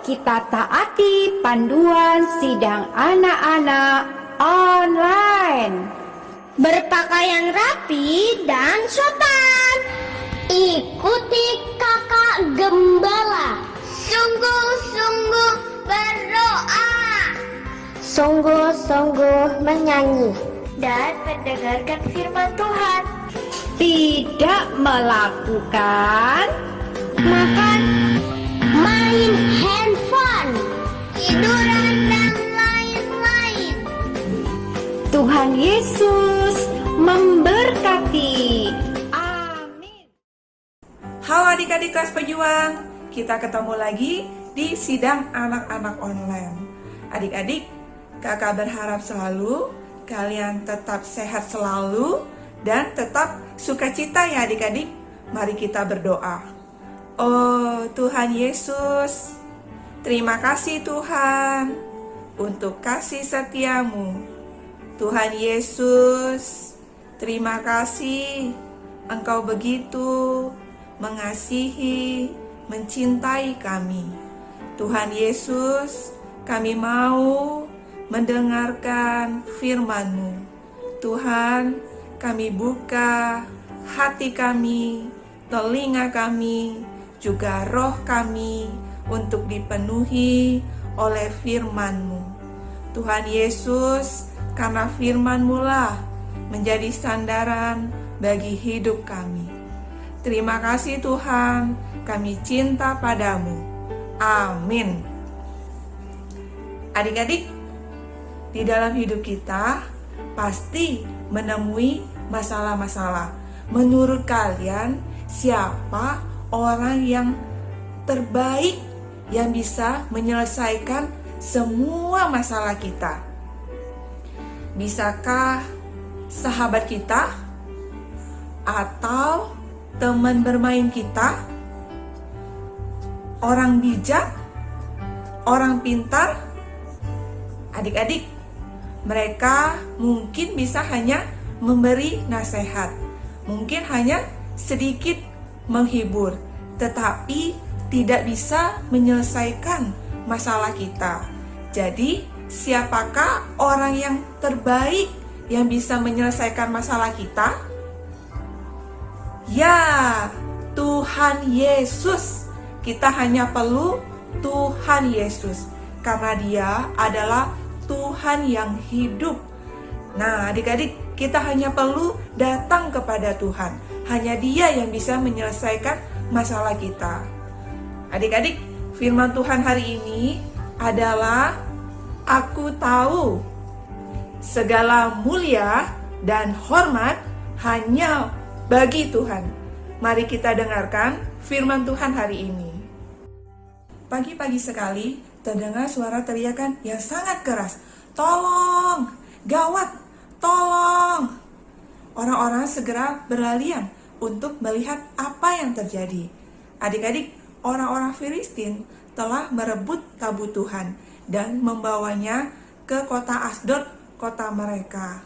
kita taati panduan sidang anak-anak online. Berpakaian rapi dan sopan. Ikuti kakak gembala. Sungguh-sungguh berdoa. Sungguh-sungguh menyanyi. Dan mendengarkan firman Tuhan. Tidak melakukan Makan, main handphone, tiduran dan lain-lain. Tuhan Yesus memberkati. Amin. Halo adik-adik kelas pejuang, kita ketemu lagi di sidang anak-anak online. Adik-adik, kakak berharap selalu kalian tetap sehat selalu dan tetap sukacita ya adik-adik. Mari kita berdoa. Oh Tuhan Yesus, terima kasih Tuhan untuk kasih setiamu. Tuhan Yesus, terima kasih Engkau begitu mengasihi, mencintai kami. Tuhan Yesus, kami mau mendengarkan firman-Mu. Tuhan, kami buka hati kami, telinga kami, juga roh kami untuk dipenuhi oleh firman-Mu. Tuhan Yesus, karena firman-Mu lah menjadi sandaran bagi hidup kami. Terima kasih Tuhan, kami cinta padamu. Amin. Adik-adik, di dalam hidup kita pasti menemui masalah-masalah. Menurut kalian, siapa orang yang terbaik yang bisa menyelesaikan semua masalah kita? Bisakah sahabat kita? Atau teman bermain kita? Orang bijak? Orang pintar? Adik-adik, mereka mungkin bisa hanya memberi nasihat, mungkin hanya sedikit menghibur, tetapi tidak bisa menyelesaikan masalah kita. Jadi, siapakah orang yang terbaik yang bisa menyelesaikan masalah kita? Ya, Tuhan Yesus. Kita hanya perlu Tuhan Yesus, karena Dia adalah Tuhan yang hidup. Nah, adik-adik, kita hanya perlu datang kepada Tuhan. Hanya Dia yang bisa menyelesaikan masalah kita. Adik-adik, firman Tuhan hari ini adalah, aku tahu segala mulia dan hormat hanya bagi Tuhan. Mari kita dengarkan firman Tuhan hari ini. Pagi-pagi sekali terdengar suara teriakan yang sangat keras. Tolong! Gawat! Tolong! Orang-orang segera berlarian untuk melihat apa yang terjadi. Adik-adik, orang-orang Filistin telah merebut tabut Tuhan dan membawanya ke kota Asdod, kota mereka.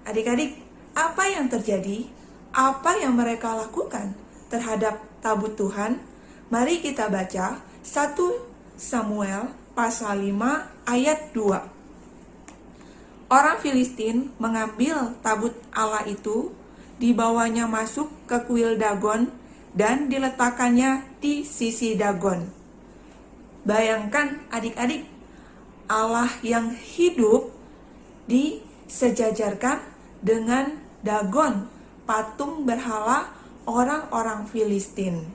Adik-adik, apa yang terjadi? Apa yang mereka lakukan terhadap tabut Tuhan? Mari kita baca 1 Samuel pasal 5 ayat 2. Orang Filistin mengambil tabut Allah itu, dibawanya masuk ke kuil Dagon dan diletakkannya di sisi Dagon. Bayangkan adik-adik, Allah yang hidup disejajarkan dengan Dagon, patung berhala orang-orang Filistin.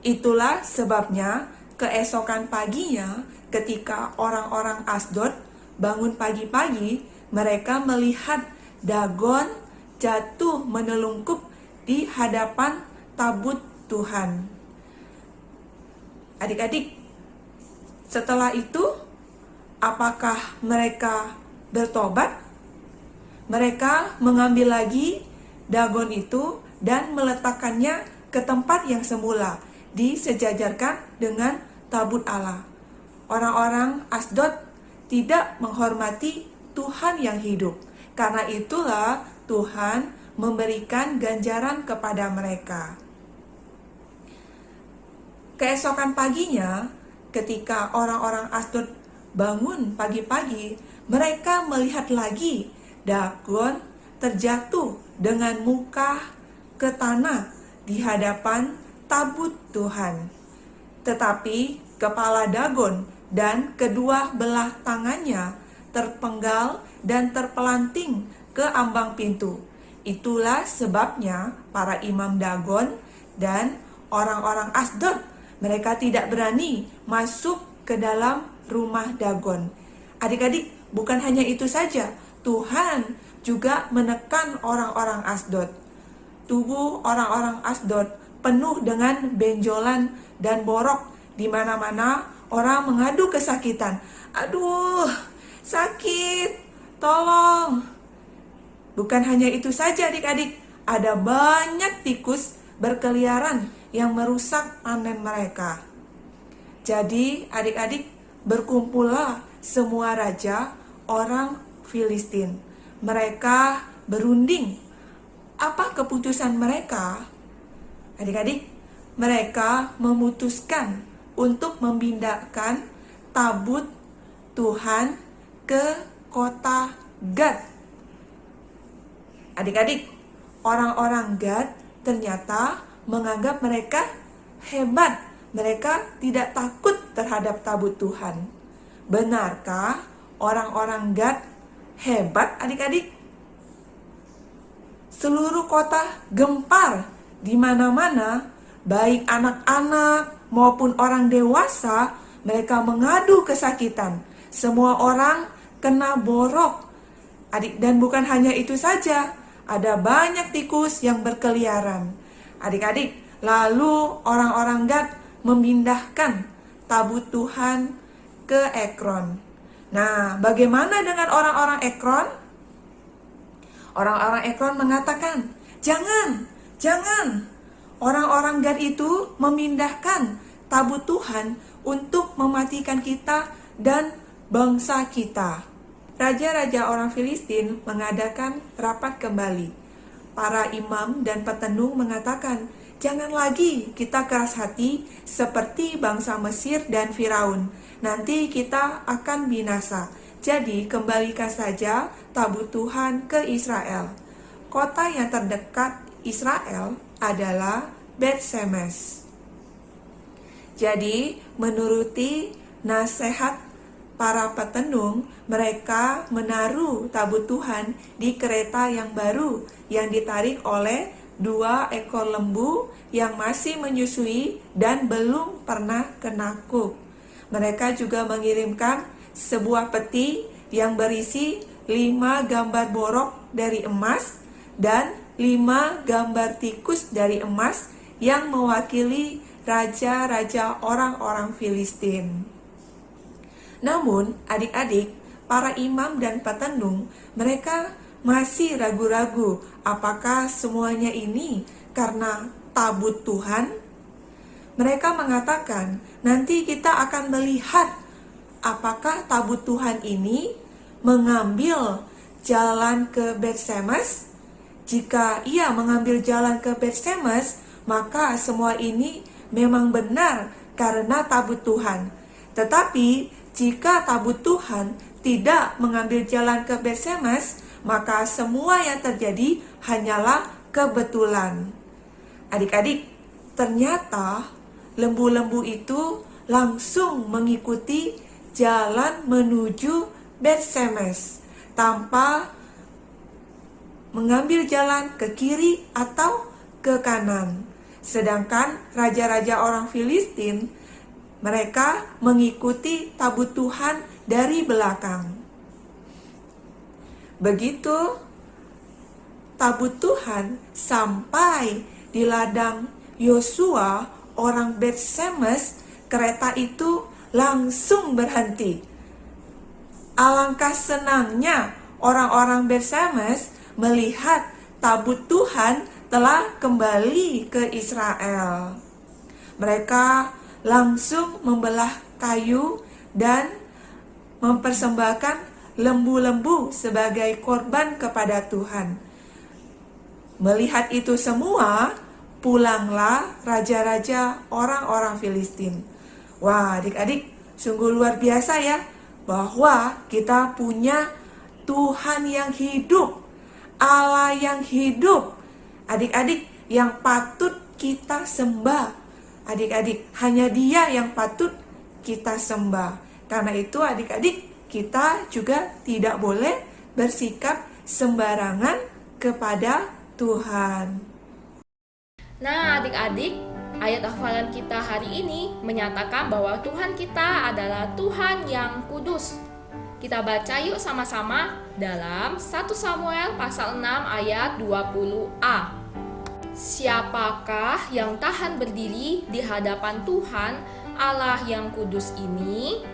Itulah sebabnya keesokan paginya ketika orang-orang Asdod bangun pagi-pagi, mereka melihat Dagon jatuh menelungkup di hadapan tabut Tuhan. Adik-adik, setelah itu apakah mereka bertobat? Mereka mengambil lagi Dagon itu dan meletakkannya ke tempat yang semula, disejajarkan dengan tabut Allah. Orang-orang Asdod tidak menghormati Tuhan yang hidup. Karena itulah Tuhan memberikan ganjaran kepada mereka. Keesokan paginya, ketika orang-orang Asdod bangun pagi-pagi, mereka melihat lagi Dagon terjatuh dengan muka ke tanah di hadapan tabut Tuhan. Tetapi kepala Dagon dan kedua belah tangannya terpenggal dan terpelanting ke ambang pintu. Itulah sebabnya para imam Dagon dan orang-orang Asdod, mereka tidak berani masuk ke dalam rumah Dagon. Adik-adik, bukan hanya itu saja, Tuhan juga menekan orang-orang Asdod. Tubuh orang-orang Asdod penuh dengan benjolan dan borok. Di mana-mana orang mengadu kesakitan. Aduh, sakit, tolong. Bukan hanya itu saja adik-adik, ada banyak tikus berkeliaran yang merusak panen mereka. Jadi adik-adik, berkumpullah semua raja orang Filistin. Mereka berunding. Apa keputusan mereka? Adik-adik, mereka memutuskan untuk memindahkan tabut Tuhan ke kota Gad. Adik-adik, orang-orang Gad ternyata menganggap mereka hebat. Mereka tidak takut terhadap tabut Tuhan. Benarkah orang-orang Gad hebat, adik-adik? Seluruh kota gempar, di mana-mana, baik anak-anak maupun orang dewasa, mereka mengadu kesakitan. Semua orang kena borok. Adik, dan bukan hanya itu saja, ada banyak tikus yang berkeliaran. Adik-adik, lalu orang-orang Gad memindahkan tabut Tuhan ke Ekron. Nah, bagaimana dengan orang-orang Ekron? Orang-orang Ekron mengatakan, jangan. Orang-orang Gad itu memindahkan tabut Tuhan untuk mematikan kita dan bangsa kita. Raja-raja orang Filistin mengadakan rapat kembali. Para imam dan petenung mengatakan, jangan lagi kita keras hati seperti bangsa Mesir dan Firaun. Nanti kita akan binasa. Jadi kembalikan saja tabut Tuhan ke Israel. Kota yang terdekat Israel adalah Bet-Shemesh. Jadi menuruti nasihat para petenung, mereka menaruh tabut Tuhan di kereta yang baru yang ditarik oleh 2 ekor lembu yang masih menyusui dan belum pernah kenakuk. Mereka juga mengirimkan sebuah peti yang berisi 5 gambar borok dari emas dan 5 gambar tikus dari emas yang mewakili raja-raja orang-orang Filistin. Namun, adik-adik, para imam dan petenung, mereka masih ragu-ragu apakah semuanya ini karena tabut Tuhan. Mereka mengatakan, nanti kita akan melihat apakah tabut Tuhan ini mengambil jalan ke Bet-Shemesh. Jika ia mengambil jalan ke Bet-Shemesh, maka semua ini memang benar karena tabut Tuhan. Tetapi jika tabut Tuhan tidak mengambil jalan ke Bet-Shemesh, maka semua yang terjadi hanyalah kebetulan. Adik-adik, ternyata lembu-lembu itu langsung mengikuti jalan menuju Bet-Shemesh tanpa mengambil jalan ke kiri atau ke kanan. Sedangkan raja-raja orang Filistin, mereka mengikuti tabut Tuhan dari belakang. Begitu tabut Tuhan sampai di ladang Yosua orang Bet-Shemesh, kereta itu langsung berhenti. Alangkah senangnya orang-orang Bet-Shemesh melihat tabut Tuhan telah kembali ke Israel. Mereka langsung membelah kayu dan mempersembahkan lembu-lembu sebagai korban kepada Tuhan. Melihat itu semua, pulanglah raja-raja orang-orang Filistin. Wah, adik-adik, sungguh luar biasa ya, bahwa kita punya Tuhan yang hidup, Allah yang hidup. Adik-adik, yang patut kita sembah. Adik-adik, hanya Dia yang patut kita sembah. Karena itu adik-adik, kita juga tidak boleh bersikap sembarangan kepada Tuhan. Nah, adik-adik, ayat hafalan kita hari ini menyatakan bahwa Tuhan kita adalah Tuhan yang kudus. Kita baca yuk sama-sama dalam 1 Samuel pasal 6 ayat 20a. Siapakah yang tahan berdiri di hadapan Tuhan Allah yang kudus ini?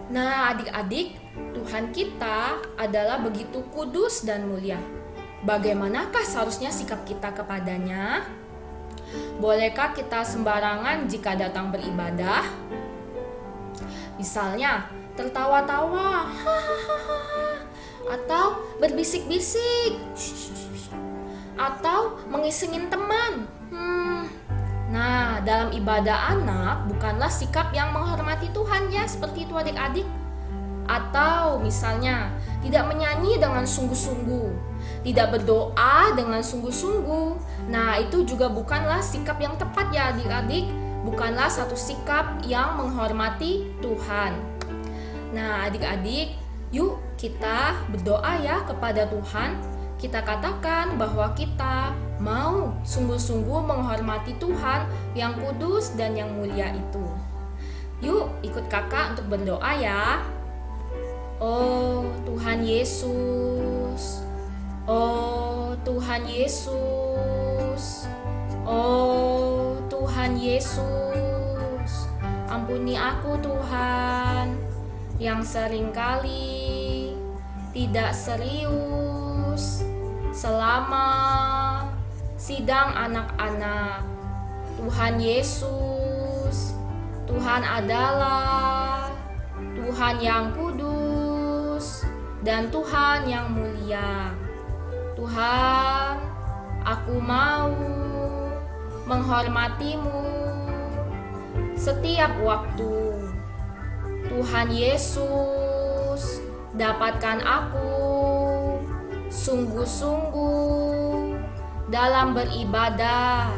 Nah, adik-adik, Tuhan kita adalah begitu kudus dan mulia. Bagaimanakah seharusnya sikap kita kepadanya? Bolehkah kita sembarangan jika datang beribadah? Misalnya, tertawa-tawa, atau berbisik-bisik, atau mengisengin teman. Nah, dalam ibadah anak bukanlah sikap yang menghormati Tuhan ya, seperti itu adik-adik. Atau misalnya, tidak menyanyi dengan sungguh-sungguh, tidak berdoa dengan sungguh-sungguh. Nah, itu juga bukanlah sikap yang tepat ya adik-adik. Bukanlah satu sikap yang menghormati Tuhan. Nah, adik-adik, yuk kita berdoa ya kepada Tuhan. Kita katakan bahwa kita mau sungguh-sungguh menghormati Tuhan yang kudus dan yang mulia itu. Yuk ikut kakak untuk berdoa ya. Oh Tuhan Yesus, oh Tuhan Yesus, oh Tuhan Yesus, ampuni aku Tuhan, yang seringkali tidak serius selama sidang anak-anak. Tuhan Yesus, Tuhan adalah Tuhan yang kudus dan Tuhan yang mulia. Tuhan, aku mau menghormati-Mu setiap waktu. Tuhan Yesus, dapatkan aku sungguh-sungguh dalam beribadah.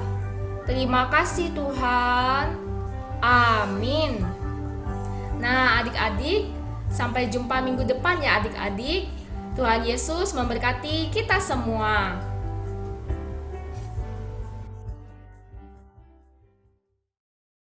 Terima kasih Tuhan. Amin. Nah, adik-adik, sampai jumpa minggu depan ya adik-adik. Tuhan Yesus memberkati kita semua.